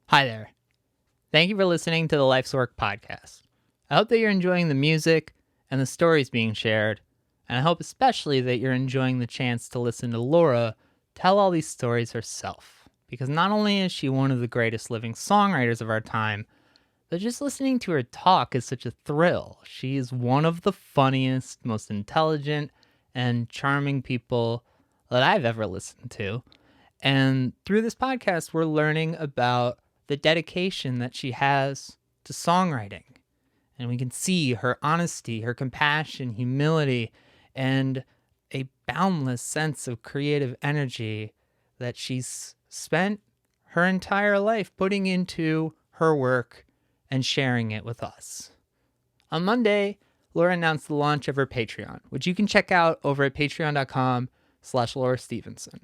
Hi there. Thank you for listening to the Life's Work podcast. I hope that you're enjoying the music and the stories being shared, and I hope especially that you're enjoying the chance to listen to Laura tell all these stories herself, because not only is she one of the greatest living songwriters of our time, but just listening to her talk is such a thrill. She is one of the funniest, most intelligent, and charming people that I've ever listened to. And through this podcast, we're learning about the dedication that she has to songwriting. And we can see her honesty, her compassion, humility, and a boundless sense of creative energy that she's spent her entire life putting into her work and sharing it with us. On Monday, Laura announced the launch of her Patreon, which you can check out over at patreon.com/Laura Stevenson.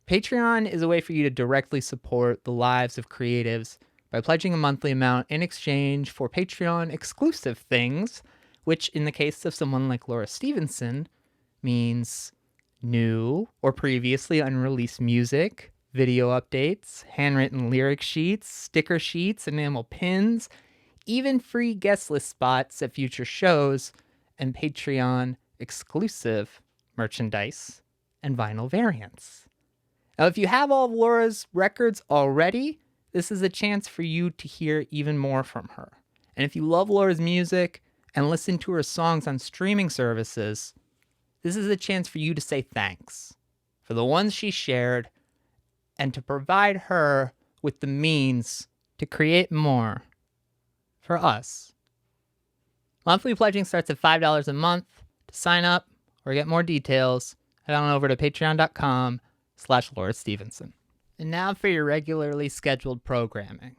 Patreon is a way for you to directly support the lives of creatives by pledging a monthly amount in exchange for Patreon exclusive things, which in the case of someone like Laura Stevenson means new or previously unreleased music, video updates, handwritten lyric sheets, sticker sheets, enamel pins, even free guest list spots at future shows, and Patreon exclusive merchandise and vinyl variants. Now, if you have all of Laura's records already, this is a chance for you to hear even more from her. And if you love Laura's music and listen to her songs on streaming services, this is a chance for you to say thanks for the ones she shared and to provide her with the means to create more for us. Monthly pledging starts at $5 a month. To sign up or get more details, head on over to patreon.com/Laura Stevenson. And now for your regularly scheduled programming.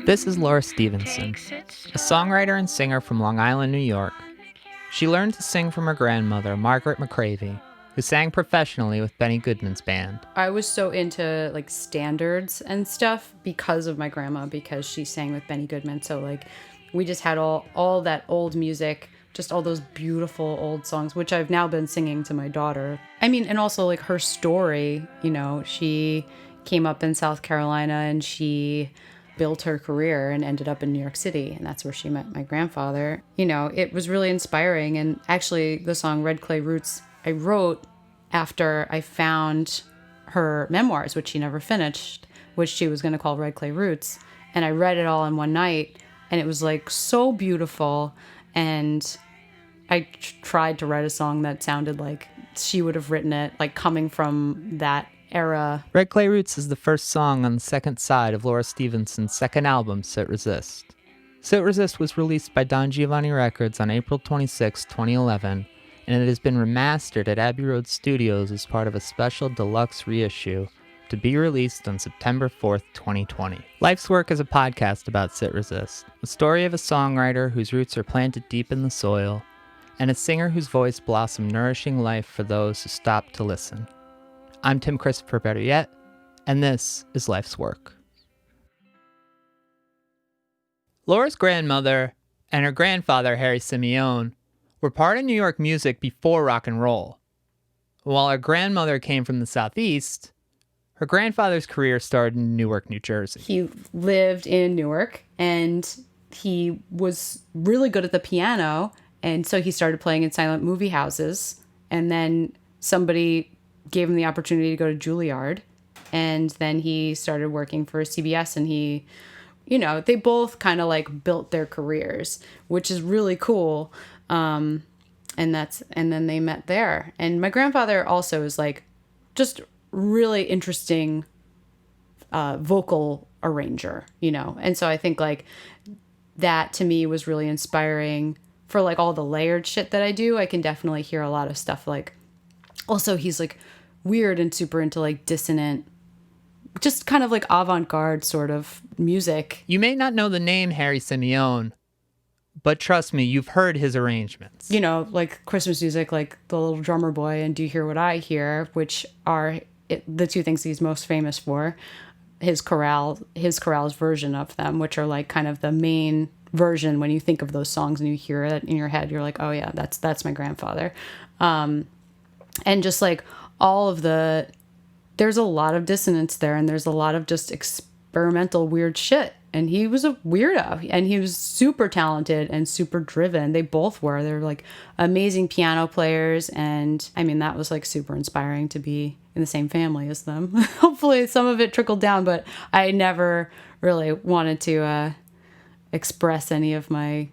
This is Laura Stevenson, a songwriter and singer from Long Island, New York. She learned to sing from her grandmother, Margaret McCravey, who sang professionally with Benny Goodman's band. I was so into like standards and stuff because of my grandma, because she sang with Benny Goodman. So like we just had all that old music, just all those beautiful old songs, which I've now been singing to my daughter. I mean, and also like her story, you know, she came up in South Carolina and she built her career and ended up in New York City. And that's where she met my grandfather. You know, it was really inspiring. And actually the song Red Clay Roots, I wrote after I found her memoirs, which she never finished, which she was going to call Red Clay Roots. And I read it all in one night and it was like so beautiful. And I tried to write a song that sounded like she would have written it, like coming from that era. Red Clay Roots is the first song on the second side of Laura Stevenson's second album, Sit Resist. Sit Resist was released by Don Giovanni Records on April 26, 2011, and it has been remastered at Abbey Road Studios as part of a special deluxe reissue to be released on September 4th, 2020. Life's Work is a podcast about Sit Resist, a story of a songwriter whose roots are planted deep in the soil, and a singer whose voice blossomed nourishing life for those who stopped to listen. I'm Tim Christopher Better Yet, and this is Life's Work. Laura's grandmother and her grandfather, Harry Simeone, were part of New York music before rock and roll. While her grandmother came from the Southeast, her grandfather's career started in Newark, New Jersey. He lived in Newark and he was really good at the piano. And so he started playing in silent movie houses. And then somebody gave him the opportunity to go to Juilliard. And then he started working for CBS and he, you know, they both kind of like built their careers, which is really cool. And then they met there. And my grandfather also is like just really interesting vocal arranger, you know. And so I think like that to me was really inspiring for like all the layered shit that I do. I can definitely hear a lot of stuff like, also he's like weird and super into like dissonant, just kind of like avant-garde sort of music. You may not know the name Harry Simeone, but trust me, you've heard his arrangements. You know, like Christmas music, like The Little Drummer Boy and Do You Hear What I Hear, which are the two things he's most famous for. His chorale's version of them, which are like kind of the main version when you think of those songs and you hear it in your head, you're like, oh yeah, that's my grandfather. And just like all of the there's a lot of dissonance there, and there's a lot of just experimental weird shit. And he was a weirdo, and he was super talented and super driven. They both were. They're like amazing piano players. And I mean, that was like super inspiring to be in the same family as them. Hopefully some of it trickled down, but I never really wanted to express any of my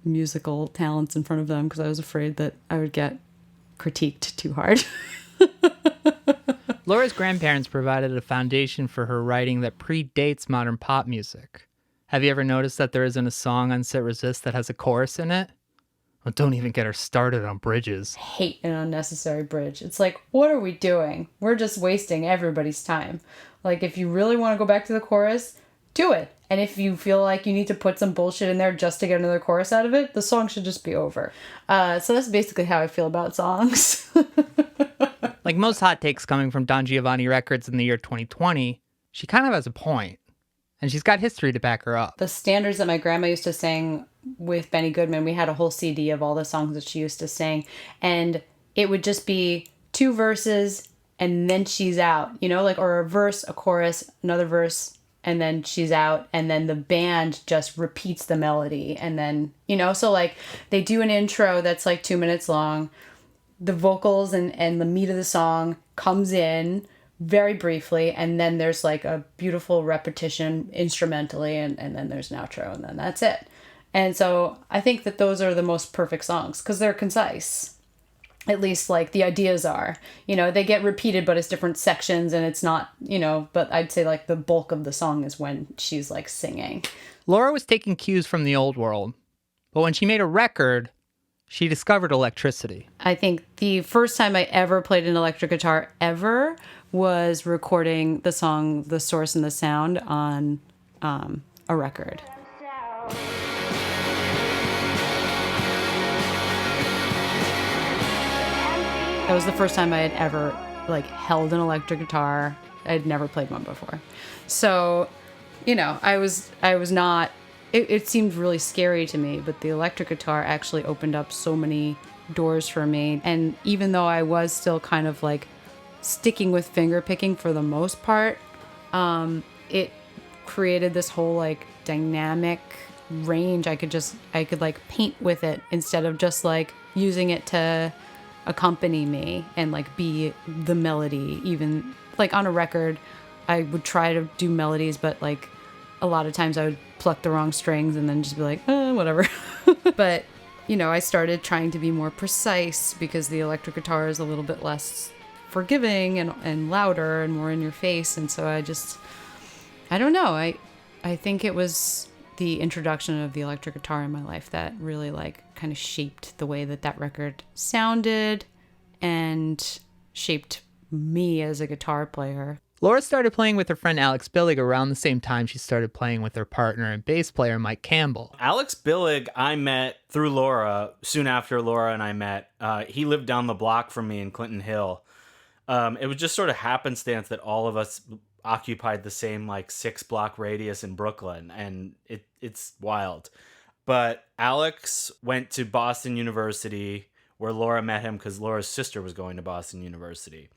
musical talents in front of them because I was afraid that I would get critiqued too hard. Laura's grandparents provided a foundation for her writing that predates modern pop music. Have you ever noticed that there isn't a song on Sit Resist that has a chorus in it? Well, don't even get her started on bridges. Hate an unnecessary bridge. It's like, what are we doing? We're just wasting everybody's time. Like, if you really want to go back to the chorus, do it. And if you feel like you need to put some bullshit in there just to get another chorus out of it, the song should just be over. So that's basically how I feel about songs. Like most hot takes coming from Don Giovanni Records in the year 2020, she kind of has a point. And she's got history to back her up. The standards that my grandma used to sing with Benny Goodman, we had a whole CD of all the songs that she used to sing. And it would just be 2 verses and then she's out, you know, like, or a verse, a chorus, another verse, and then she's out. And then the band just repeats the melody. And then, you know, so like they do an intro that's like 2 minutes long. The vocals and the meat of the song comes in very briefly, and then there's like a beautiful repetition instrumentally, and then there's an outro, and then that's it. And so I think that those are the most perfect songs because they're concise. At least like the ideas are, you know, they get repeated, but it's different sections and it's not, you know, but I'd say like the bulk of the song is when she's like singing. Laura was taking cues from the old world, but when she made a record, she discovered electricity. I think the first time I ever played an electric guitar ever was recording the song The Source and the Sound on a record. That was the first time I had ever like held an electric guitar. I'd never played one before. So, you know, I was not, it seemed really scary to me, but the electric guitar actually opened up so many doors for me. And even though I was still kind of like sticking with finger picking for the most part, it created this whole like dynamic range. I could like paint with it instead of just like using it to accompany me and like be the melody. Even like on a record, I would try to do melodies, but like a lot of times I would pluck the wrong strings and then just be like, whatever. But, you know, I started trying to be more precise because the electric guitar is a little bit less forgiving and louder and more in your face. And so I don't know. I think it was the introduction of the electric guitar in my life that really like kind of shaped the way that record sounded and shaped me as a guitar player. Laura started playing with her friend Alex Billig around the same time she started playing with her partner and bass player Mike Campbell. Alex Billig I met through Laura soon after Laura and I met. He lived down the block from me in Clinton Hill. It was just sort of happenstance that all of us occupied the same like 6-block radius in Brooklyn, and it's wild. But Alex went to Boston University where Laura met him because Laura's sister was going to Boston University.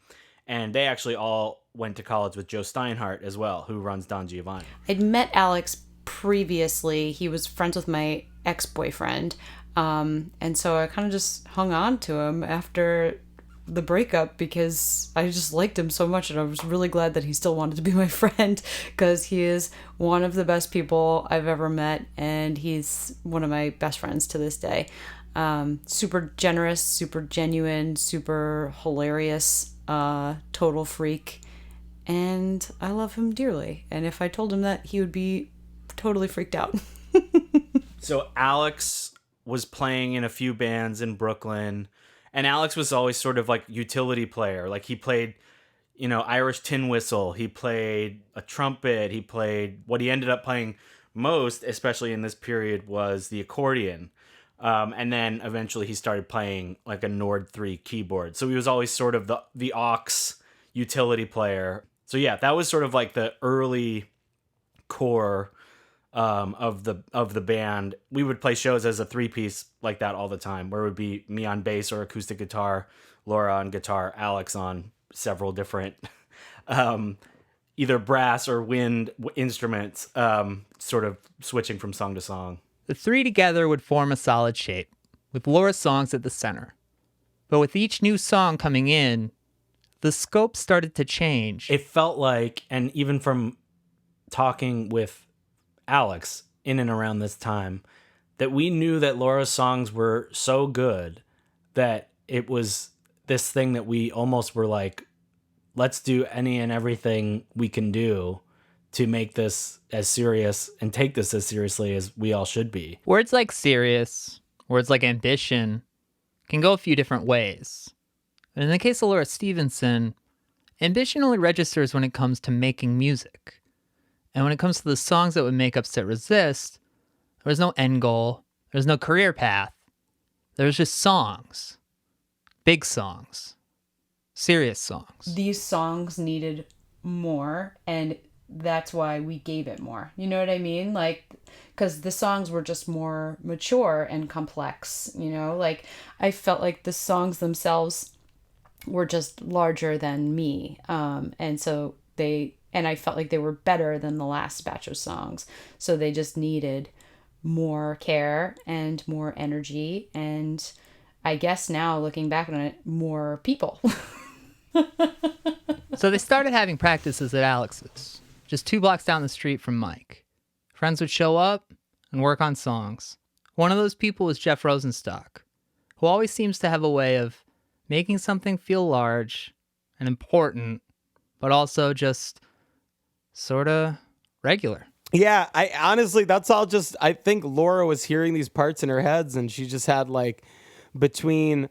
And they actually all went to college with Joe Steinhardt as well, who runs Don Giovanni. I'd met Alex previously. He was friends with my ex-boyfriend. And so I kind of just hung on to him after the breakup because I just liked him so much. And I was really glad that he still wanted to be my friend because he is one of the best people I've ever met. And he's one of my best friends to this day. Super generous, super genuine, super hilarious. Total freak, and I love him dearly. And if I told him that, he would be totally freaked out. So Alex was playing in a few bands in Brooklyn, and Alex was always sort of like utility player. Like he played, you know, Irish tin whistle. He played a trumpet. He played what he ended up playing most, especially in this period, was the accordion. And then eventually he started playing like a Nord 3 keyboard. So he was always sort of the aux utility player. So yeah, that was sort of like the early core of the band. We would play shows as a 3-piece like that all the time, where it would be me on bass or acoustic guitar, Laura on guitar, Alex on several different either brass or wind instruments, sort of switching from song to song. The three together would form a solid shape, with Laura's songs at the center. But with each new song coming in, the scope started to change. It felt like, and even from talking with Alex in and around this time, that we knew that Laura's songs were so good that it was this thing that we almost were like, let's do any and everything we can do to make this as serious and take this as seriously as we all should be. Words like serious, words like ambition, can go a few different ways. But in the case of Laura Stevenson, ambition only registers when it comes to making music. And when it comes to the songs that would make Upset Resist, there was no end goal, there was no career path. There was just songs. Big songs. Serious songs. These songs needed more, and that's why we gave it more. You know what I mean? Like, because the songs were just more mature and complex, you know? Like, I felt like the songs themselves were just larger than me. And I felt like they were better than the last batch of songs. So they just needed more care and more energy. And I guess now, looking back on it, more people. So they started having practices at Alex's, just 2 blocks down the street from Mike. Friends would show up and work on songs. One of those people was Jeff Rosenstock, who always seems to have a way of making something feel large and important, but also just sort of regular. Yeah, I honestly, that's all just, I think Laura was hearing these parts in her heads, and she just had, like, between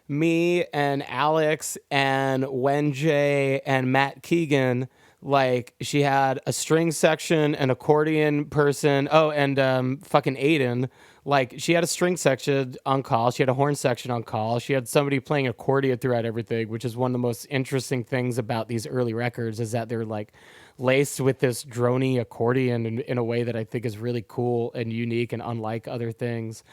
me and Alex and Wenjay and Matt Keegan, like, she had a string section, an accordion person, and fucking Aiden. Like, she had a string section on call, she had a horn section on call, she had somebody playing accordion throughout everything, which is one of the most interesting things about these early records, is that they're, like, laced with this drony accordion in a way that I think is really cool and unique and unlike other things.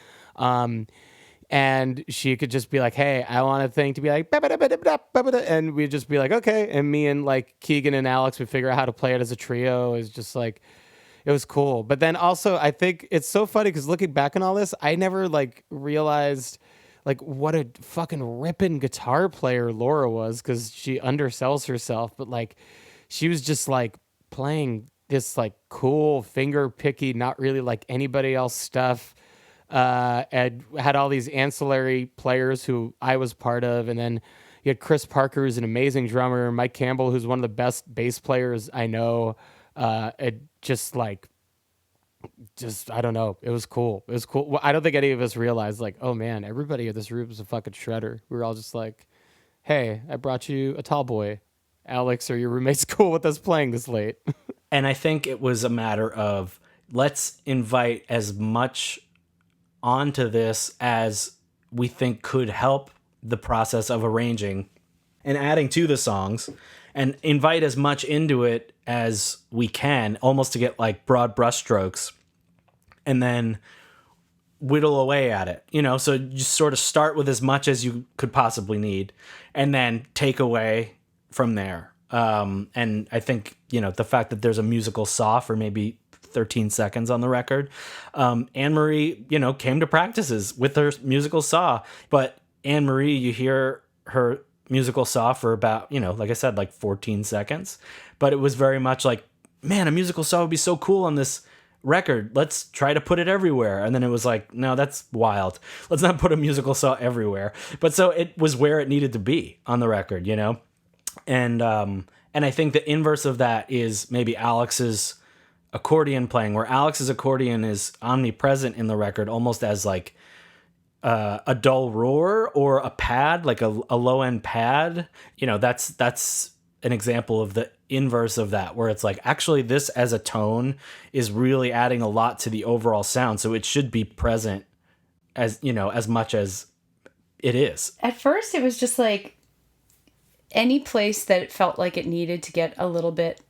And she could just be like, hey, I want a thing to be like, and we'd just be like, okay. And me and like Keegan and Alex would figure out how to play it as a trio. It was just like, it was cool. But then also, I think it's so funny because looking back on all this, I never like realized like what a fucking ripping guitar player Laura was, because she undersells herself. But like, she was just like playing this like cool finger picky, not really like anybody else stuff. And had all these ancillary players who I was part of. And then you had Chris Parker, who's an amazing drummer, Mike Campbell, who's one of the best bass players I know. It just I don't know. It was cool. It was cool. Well, I don't think any of us realized like, oh man, everybody in this room is a fucking shredder. We were all just like, hey, I brought you a tall boy. Alex, are your roommates cool with us playing this late? And I think it was a matter of, let's invite as much onto this as we think could help the process of arranging and adding to the songs, and invite as much into it as we can, almost to get like broad brushstrokes, and then whittle away at it, you know? So you sort of start with as much as you could possibly need and then take away from there. And I think, you know, the fact that there's a musical saw for maybe 13 seconds on the record. Anne-Marie, you know, came to practices with her musical saw, but Anne-Marie, you hear her musical saw for about, you know, like I said, like 14 seconds, but it was very much like, man, a musical saw would be so cool on this record. Let's try to put it everywhere. And then it was like, no, that's wild. Let's not put a musical saw everywhere. But so it was where it needed to be on the record, you know? And I think the inverse of that is maybe Alex's accordion playing, where Alex's accordion is omnipresent in the record, almost as like a dull roar or a pad, like a low end pad. You know, that's an example of the inverse of that, where it's like, actually this as a tone is really adding a lot to the overall sound. So it should be present as, you know, as much as it is. At first it was just like any place that it felt like it needed to get a little bit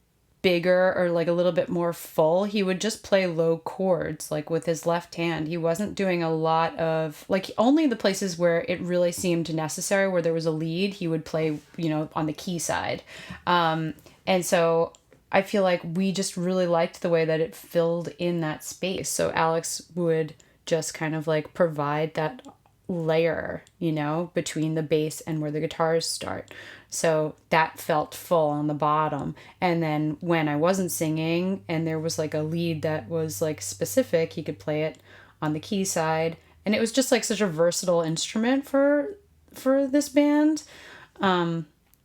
bigger or like a little bit more full, he would just play low chords like with his left hand. He wasn't doing a lot of like, only the places where it really seemed necessary, where there was a lead, he would play, you know, on the key side. And And so I feel like we just really liked the way that it filled in that space. So Alex would just kind of like provide that layer, you know, between the bass and where the guitars start. So that felt full on the bottom. And then when I wasn't singing and there was like a lead that was like specific, he could play it on the key side. And it was just like such a versatile instrument for this band.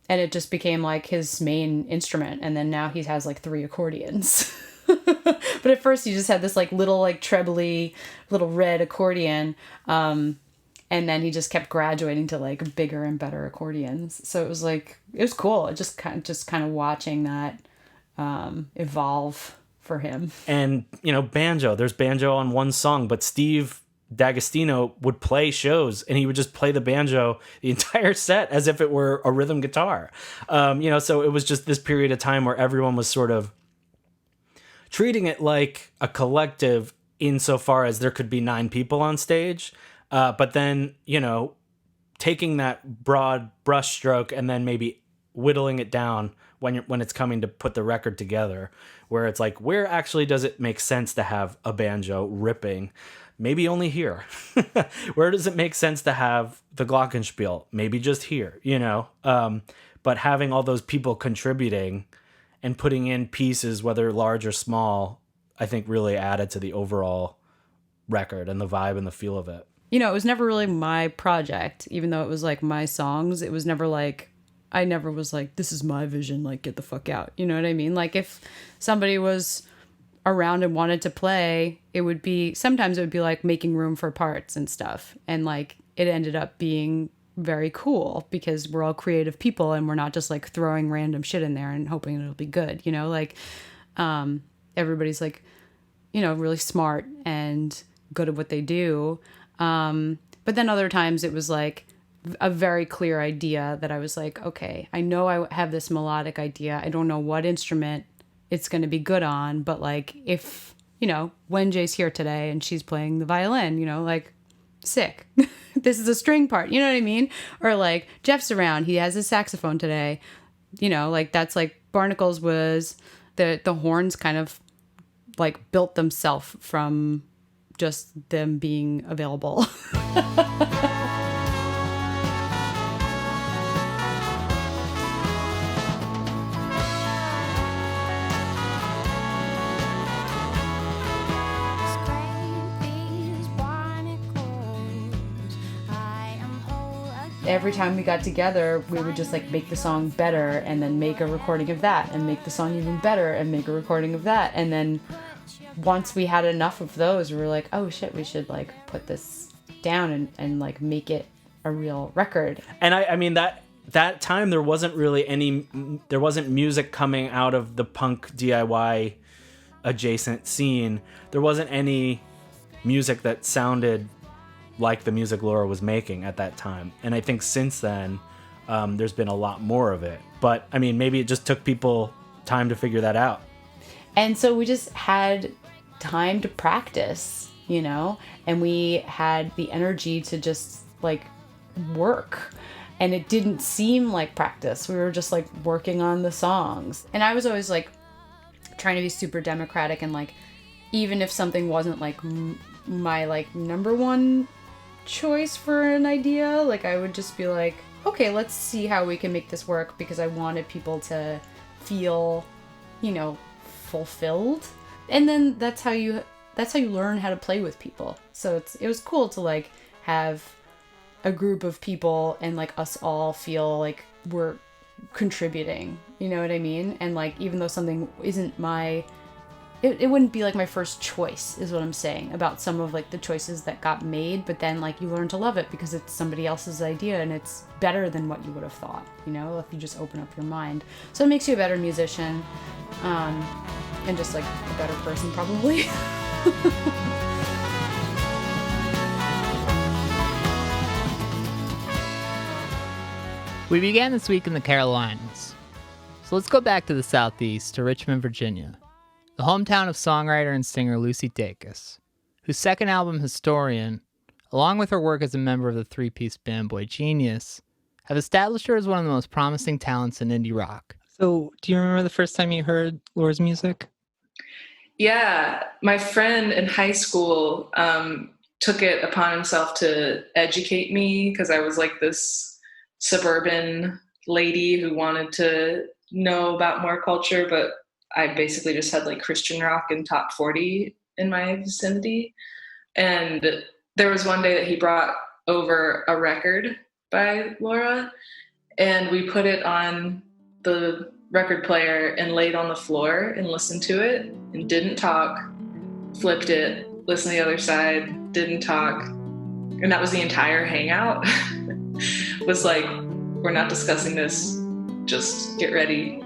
And it just became like his main instrument. And then now he has like 3 accordions. But at first he just had this like little like trebly little red accordion. And then he just kept graduating to like bigger and better accordions. So it was like, it was cool. It just kind of watching that evolve for him. And, you know, banjo, there's banjo on one song, but Steve D'Agostino would play shows and he would just play the banjo the entire set as if it were a rhythm guitar. You know, so it was just this period of time where everyone was sort of treating it like a collective insofar as there could be 9 people on stage. But then, you know, taking that broad brush stroke and then maybe whittling it down when it's coming to put the record together, where it's like, where actually does it make sense to have a banjo ripping? Maybe only here. Where does it make sense to have the glockenspiel? Maybe just here, you know? But having all those people contributing and putting in pieces, whether large or small, I think really added to the overall record and the vibe and the feel of it. You know, it was never really my project, even though it was like my songs. It was never like, I never was like, this is my vision, like get the fuck out. You know what I mean? Like if somebody was around and wanted to play, sometimes it would be like making room for parts and stuff. And like it ended up being very cool because we're all creative people and we're not just like throwing random shit in there and hoping it'll be good. You know, like everybody's like, you know, really smart and good at what they do. But then other times it was like a very clear idea that I was like, okay, I know I have this melodic idea. I don't know what instrument it's going to be good on, but like if, you know, when Jay's here today and she's playing the violin, you know, like sick. This is a string part, you know what I mean? Or like Jeff's around, he has his saxophone today, you know, like that's like Barnacles was the horns kind of like built themselves from just them being available. Every time we got together, we would just like make the song better and then make a recording of that and make the song even better and make a recording of that. And then once we had enough of those, we were like, oh shit, we should like put this down and like make it a real record. And I mean that time there wasn't music coming out of the punk DIY adjacent scene. There wasn't any music that sounded like the music Laura was making at that time. And I think since then, there's been a lot more of it. But I mean, maybe it just took people time to figure that out. And so we just had time to practice, you know, and we had the energy to just like work. And it didn't seem like practice. We were just like working on the songs. And I was always like trying to be super democratic and like, even if something wasn't like my like number one choice for an idea, like I would just be like, okay, let's see how we can make this work, because I wanted people to feel, you know, fulfilled. And then that's how you learn how to play with people. So it was cool to like have a group of people and like us all feel like we're contributing, you know what I mean? And like even though something isn't it wouldn't be like my first choice, is what I'm saying about some of like the choices that got made, but then like you learn to love it because it's somebody else's idea and it's better than what you would have thought, you know, if you just open up your mind. So it makes you a better musician, and just like a better person probably. We began this week in the Carolinas. So let's go back to the Southeast, to Richmond, Virginia, the hometown of songwriter and singer Lucy Dacus, whose second album, Historian, along with her work as a member of the three-piece band boygenius, have established her as one of the most promising talents in indie rock. So, do you remember the first time you heard Laura's music? Yeah, my friend in high school took it upon himself to educate me because I was like this suburban lady who wanted to know about more culture, but I basically just had like Christian rock and top 40 in my vicinity. And there was one day that he brought over a record by Laura, and we put it on the record player and laid on the floor and listened to it and didn't talk, flipped it, listened to the other side, didn't talk. And that was the entire hangout. Was like, we're not discussing this, just get ready.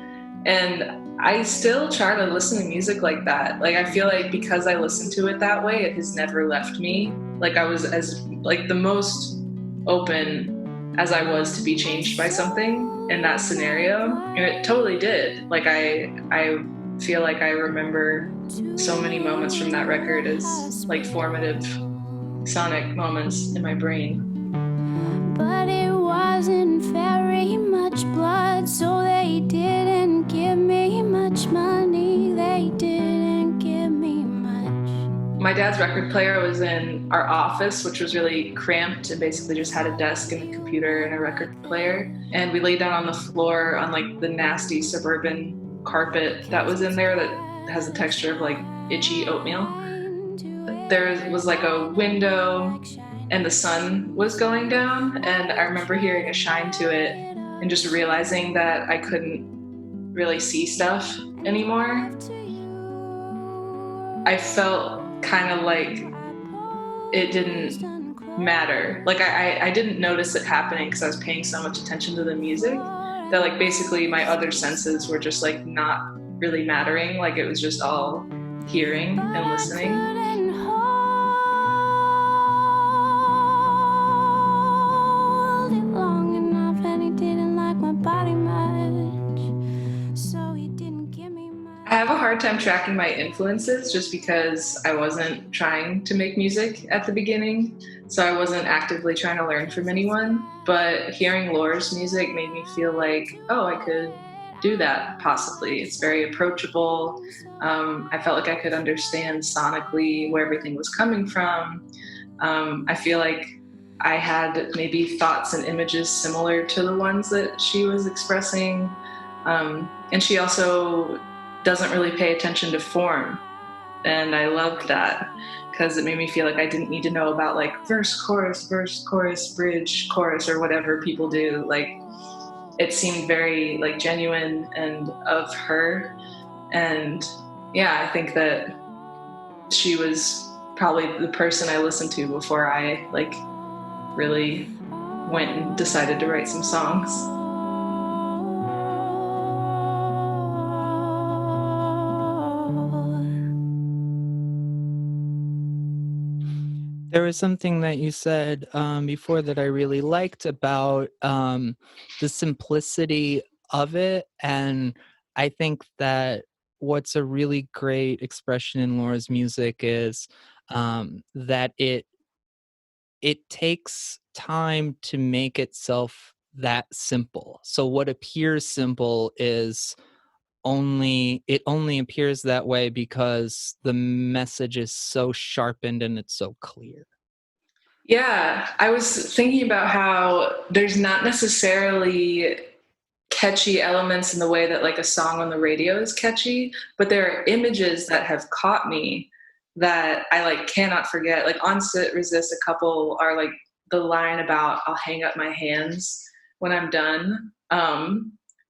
And I still try to listen to music like that. Like, I feel like because I listened to it that way, it has never left me. Like, I was as like the most open as I was to be changed by something in that scenario. And it totally did. Like, I feel like I remember so many moments from that record as like formative sonic moments in my brain. But it wasn't very much blood, so they didn't give me much money. They didn't give me much. My dad's record player was in our office, which was really cramped and basically just had a desk and a computer and a record player. And we laid down on the floor on like the nasty suburban carpet that was in there that has the texture of like itchy oatmeal. There was like a window and the sun was going down, and I remember hearing a shine to it and just realizing that I couldn't really see stuff anymore. I felt kind of like it didn't matter. Like I didn't notice it happening because I was paying so much attention to the music that like basically my other senses were just like not really mattering. Like it was just all hearing and listening. I have a hard time tracking my influences just because I wasn't trying to make music at the beginning. So I wasn't actively trying to learn from anyone. But hearing Laura's music made me feel like, oh, I could do that possibly. It's very approachable. I felt like I could understand sonically where everything was coming from. I feel like I had maybe thoughts and images similar to the ones that she was expressing. And she also doesn't really pay attention to form. And I loved that because it made me feel like I didn't need to know about like verse, chorus, bridge, chorus, or whatever people do. Like it seemed very like genuine and of her. And yeah, I think that she was probably the person I listened to before I like really went and decided to write some songs. There was something that you said before that I really liked about the simplicity of it. And I think that what's a really great expression in Laura's music is that it takes time to make itself that simple. So what appears simple is only appears that way because the message is so sharpened and it's so clear. Yeah, I was thinking about how there's not necessarily catchy elements in the way that like a song on the radio is catchy, but there are images that have caught me that I like cannot forget. Like on Sit Resist, a couple are like the line about I'll hang up my hands when I'm done.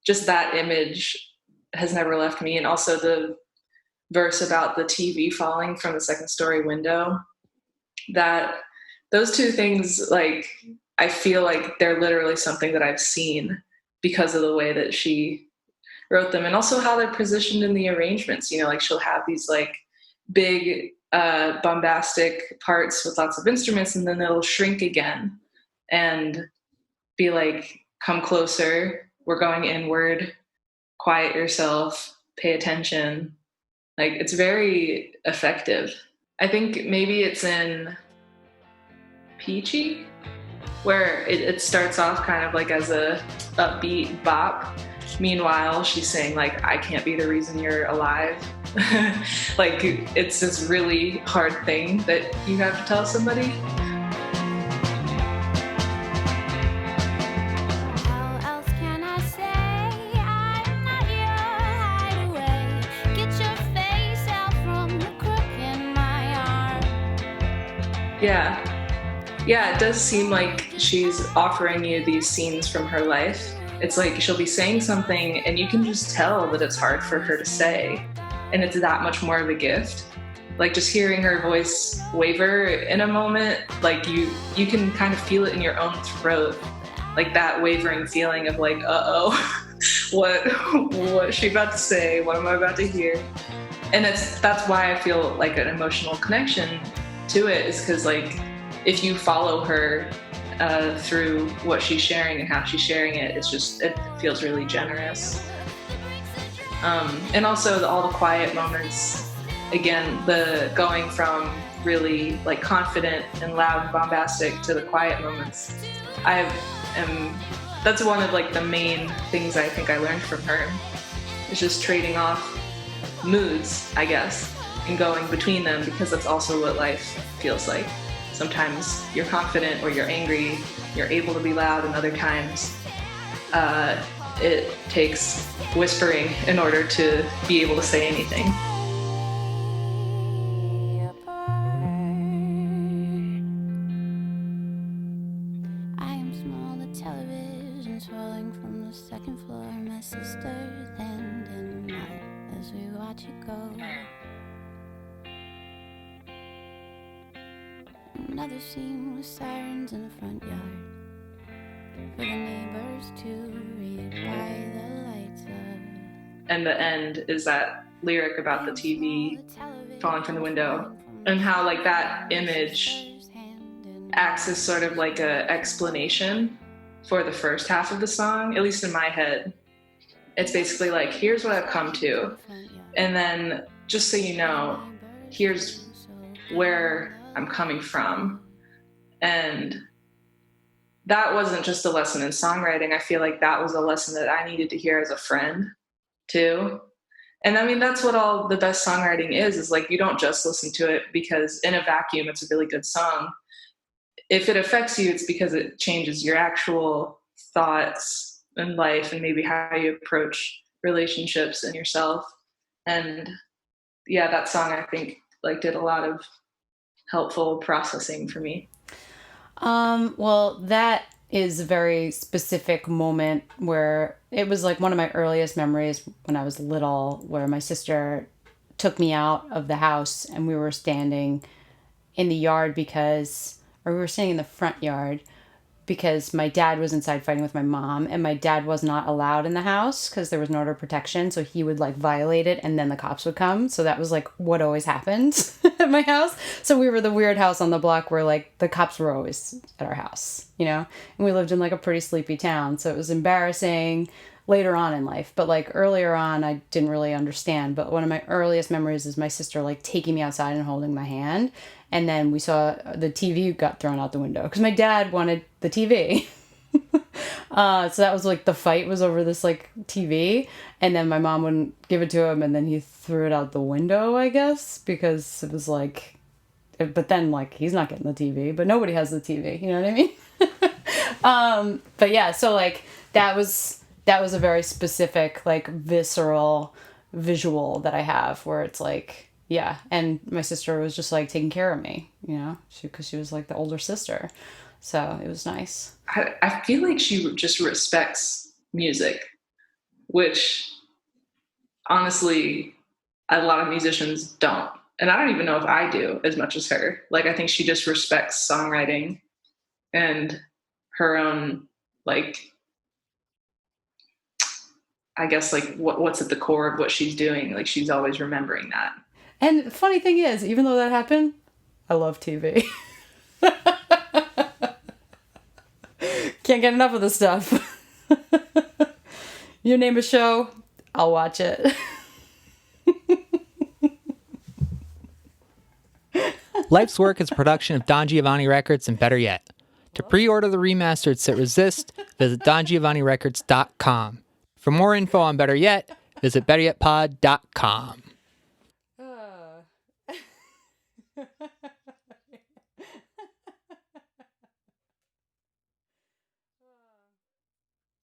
Just that image has never left me. And also the verse about the TV falling from the second story window, that those two things, like, I feel like they're literally something that I've seen because of the way that she wrote them. And also how they're positioned in the arrangements, you know, like she'll have these like big bombastic parts with lots of instruments, and then it'll shrink again and be like, come closer, we're going inward, quiet yourself, pay attention. Like it's very effective. I think maybe it's in Peachy, where it starts off kind of like as a upbeat bop, meanwhile, she's saying, like, I can't be the reason you're alive. Like, it's this really hard thing that you have to tell somebody. How else can I say I'm not your hideaway? Get your face out from the crook in my arm. Yeah. Yeah, it does seem like she's offering you these scenes from her life. It's like she'll be saying something and you can just tell that it's hard for her to say. And it's that much more of a gift. Like just hearing her voice waver in a moment, like you can kind of feel it in your own throat. Like that wavering feeling of like, uh-oh, what is she about to say? What am I about to hear? And that's why I feel like an emotional connection to it, is because like if you follow her through what she's sharing and how she's sharing it, it feels really generous. And also all the quiet moments, again, the going from really like confident and loud and bombastic to the quiet moments. That's one of like the main things I think I learned from her. It's just trading off moods, I guess, and going between them, because that's also what life feels like. Sometimes you're confident or you're angry, you're able to be loud, and other times it takes whispering in order to be able to say anything. I am small, the television swirling from the second floor. My sister's hand in mine as we watch it go. Another scene with sirens in the front yard for the neighbors to read by the lights of. And the end is that lyric about the TV falling from the window, and how like that image acts as sort of like a explanation for the first half of the song, at least in my head. It's basically like, here's what I've come to, and then just so you know, here's where I'm coming from. And that wasn't just a lesson in songwriting. I feel like that was a lesson that I needed to hear as a friend too. And I mean, that's what all the best songwriting is like, you don't just listen to it because in a vacuum it's a really good song. If it affects you, it's because it changes your actual thoughts in life and maybe how you approach relationships and yourself. And yeah, that song I think like did a lot of helpful processing for me. Well, that is a very specific moment where it was like one of my earliest memories when I was little, where my sister took me out of the house and we were standing in the yard we were standing in the front yard because my dad was inside fighting with my mom, and my dad was not allowed in the house because there was an order of protection. So he would like violate it and then the cops would come. So that was like what always happened at my house. So we were the weird house on the block where like the cops were always at our house, you know, and we lived in like a pretty sleepy town. So it was embarrassing later on in life, but like earlier on, I didn't really understand. But one of my earliest memories is my sister like taking me outside and holding my hand. And then we saw the TV got thrown out the window because my dad wanted the TV. So that was like the fight was over this like TV. And then my mom wouldn't give it to him. And then he threw it out the window, I guess, because it was like, but then like he's not getting the TV, but nobody has the TV. You know what I mean? But yeah, so like that was a very specific, like visceral visual that I have where it's like, yeah, and my sister was just like taking care of me, you know, because she was like the older sister. So it was nice. I feel like she just respects music, which honestly, a lot of musicians don't. And I don't even know if I do as much as her. Like, I think she just respects songwriting and her own, like, I guess, like, what's at the core of what she's doing. Like, she's always remembering that. And the funny thing is, even though that happened, I love TV. Can't get enough of this stuff. You name a show, I'll watch it. Life's Work is a production of Don Giovanni Records, and better yet, to pre-order the remastered Sit Resist, visit dongiovannirecords.com. For more info on Better Yet, visit betteryetpod.com.